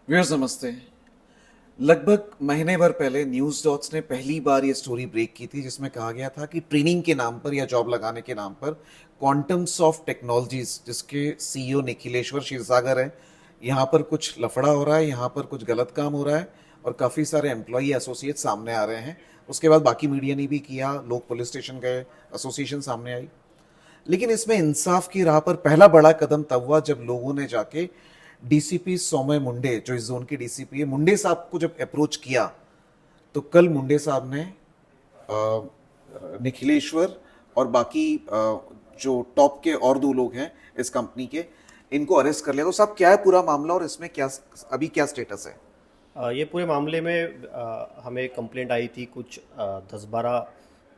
Viewers नमस्ते। लगभग महीने भर पहले न्यूज़ डॉट्स ने पहली बार ये स्टोरी ब्रेक की थी जिसमें कहा गया था कि ट्रेनिंग के नाम पर या जॉब लगाने के नाम पर क्वांटम सॉफ्ट टेक्नोलॉजीज जिसके सीईओ निखिलेश्वर क्षीरसागर हैं, यहाँ पर कुछ लफड़ा हो रहा है, यहाँ पर कुछ गलत काम हो रहा है और काफ़ी सारे एम्प्लॉई एसोसिएट सामने आ रहे हैं। उसके बाद बाकी मीडिया ने भी किया, लोग पुलिस स्टेशन गए, एसोसिएशन सामने आई। लेकिन इसमें इंसाफ की राह पर पहला बड़ा कदम तब हुआ जब लोगों ने जाके डीसीपी सौम्य मुंडे, जो इस जोन के डीसीपी है, मुंडे साहब को जब अप्रोच किया तो कल मुंडे साहब ने निखिलेश्वर और बाकी जो टॉप के और दो लोग हैं इस कंपनी के, इनको अरेस्ट कर लिया। तो साहब क्या है पूरा मामला और इसमें क्या अभी क्या स्टेटस है? ये पूरे मामले में हमें कंप्लेंट आई थी। कुछ 10-12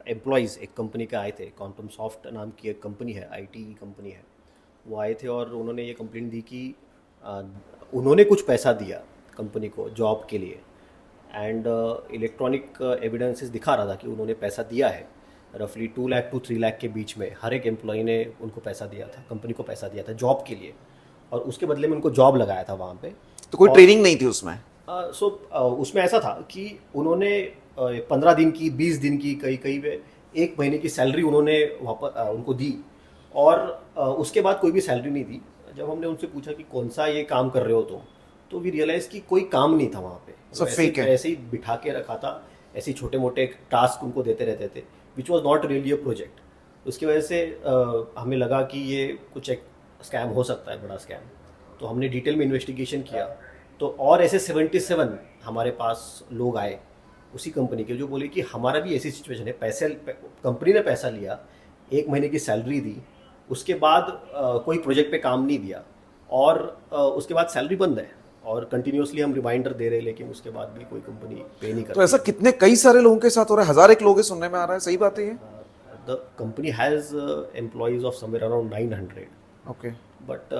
एम्प्लॉयज़ एक कंपनी के आए थे। क्वांटम सॉफ्ट नाम की एक कंपनी है, आईटी कंपनी है। वो आए थे और उन्होंने ये कंप्लेंट दी कि अ, उन्होंने कुछ पैसा दिया कंपनी को जॉब के लिए। एंड इलेक्ट्रॉनिक एविडेंसेस दिखा रहा था कि उन्होंने पैसा दिया है। रफली 2 लाख टू 3 लाख के बीच में हर एक एम्प्लॉय ने उनको पैसा दिया था, कंपनी को पैसा दिया था जॉब के लिए, और उसके बदले में उनको जॉब लगाया था वहाँ पे। तो कोई ट्रेनिंग नहीं थी उसमें? उसमें ऐसा था कि उन्होंने 15 दिन की, 20 दिन की, कई कई में 1 महीने की सैलरी उन्होंने वापस उनको दी, और उसके बाद कोई भी सैलरी नहीं दी। जब हमने उनसे पूछा कि कौन सा ये काम कर रहे हो, तो वी रियलाइज कि कोई काम नहीं था वहाँ पे। सब फेक है। ऐसे ही बिठा के रखा था, ऐसे ही छोटे मोटे टास्क उनको देते रहते थे, which was not really a project. उसकी वजह से हमें लगा कि ये कुछ एक स्कैम हो सकता है, बड़ा स्कैम। तो हमने डिटेल में इन्वेस्टिगेशन किया। तो और ऐसे 77 हमारे पास लोग आए उसी कंपनी के, जो बोले कि हमारा भी ऐसी सिचुएशन है, कंपनी ने पैसा लिया, 1 महीने की सैलरी दी, उसके बाद कोई प्रोजेक्ट पे काम नहीं दिया, और उसके बाद सैलरी बंद है, और कंटिन्यूसली हम रिमाइंडर दे रहे हैं, लेकिन उसके बाद भी कोई कंपनी पे नहीं कर तो ऐसा कितने कई सारे लोगों के साथ हो रहा है? 1000 एक लोग सुनने में आ रहा है, सही बात है ये? The company has employees of somewhere around 900। Okay. But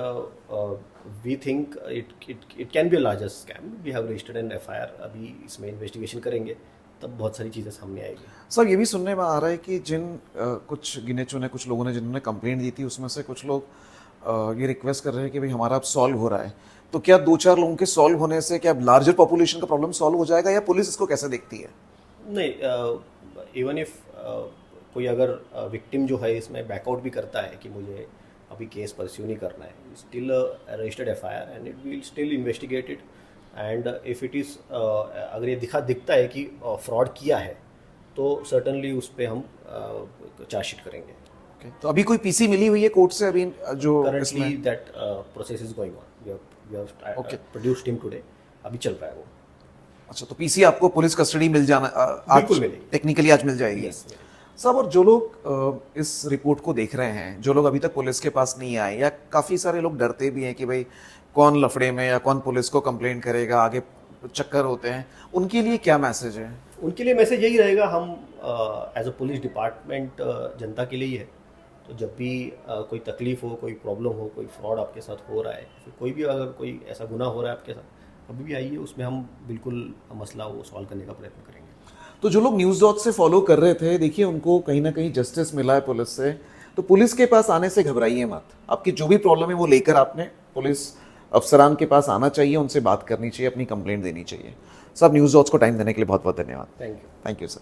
we think it can be a larger scam. We have registered an FIR. अभी इसमें इन्वेस्टिगेशन करेंगे, तब बहुत सारी चीज़ें सामने आएगी। सर ये भी सुनने में आ रहा है कि जिन कुछ गिने चुने कुछ लोगों ने जिन्होंने कंप्लेंट दी थी उसमें से कुछ लोग ये रिक्वेस्ट कर रहे हैं कि भाई हमारा अब सॉल्व हो रहा है। तो क्या 2-4 लोगों के सॉल्व होने से क्या लार्जर पॉपुलेशन का प्रॉब्लम सॉल्व हो जाएगा, या पुलिस इसको कैसे देखती है? नहीं, इवन इफ कोई अगर विक्टिम जो है इसमें बैकआउट भी करता है कि मुझे अभी केस परस्यू नहीं करना है, still registered FIR and it will still investigated. And if it is अगर ये दिखता है कि फ्रॉड किया है, तो सर्टनली उस पर हम चार्जशीट करेंगे। Okay. तो अभी कोई पीसी मिली हुई है कोर्ट से अभी जो currently that process is going on. We have produced him today. अभी चल रहा है वो। अच्छा, तो पीसी आपको पुलिस कस्टडी मिल जाना आज टेक्निकली आज मिल जाएगी? Yes, साहब, और जो लोग इस रिपोर्ट को देख रहे हैं, जो लोग अभी तक पुलिस के पास नहीं आए, या काफ़ी सारे लोग डरते भी हैं कि भाई कौन लफड़े में या कौन पुलिस को कंप्लेंट करेगा, आगे चक्कर होते हैं, उनके लिए क्या मैसेज है? उनके लिए मैसेज यही रहेगा, हम एज अ पुलिस डिपार्टमेंट जनता के लिए ही है। तो जब भी कोई तकलीफ हो, कोई प्रॉब्लम हो, कोई फ्रॉड आपके साथ हो रहा है, फिर कोई भी अगर कोई ऐसा गुनाह हो रहा है आपके साथ, कभी भी आइए, उसमें हम बिल्कुल मसला वो सॉल्व करने का प्रयत्न करेंगे। तो जो लोग न्यूज़ डॉट से फॉलो कर रहे थे, देखिए उनको कहीं ना कहीं जस्टिस मिला है पुलिस से। तो पुलिस के पास आने से घबराइए मत। आपकी जो भी प्रॉब्लम है वो लेकर आपने पुलिस अफसरान के पास आना चाहिए, उनसे बात करनी चाहिए, अपनी कंप्लेंट देनी चाहिए। सब न्यूज़ डॉट्स को टाइम देने के लिए बहुत बहुत धन्यवाद। Thank you. Thank you sir.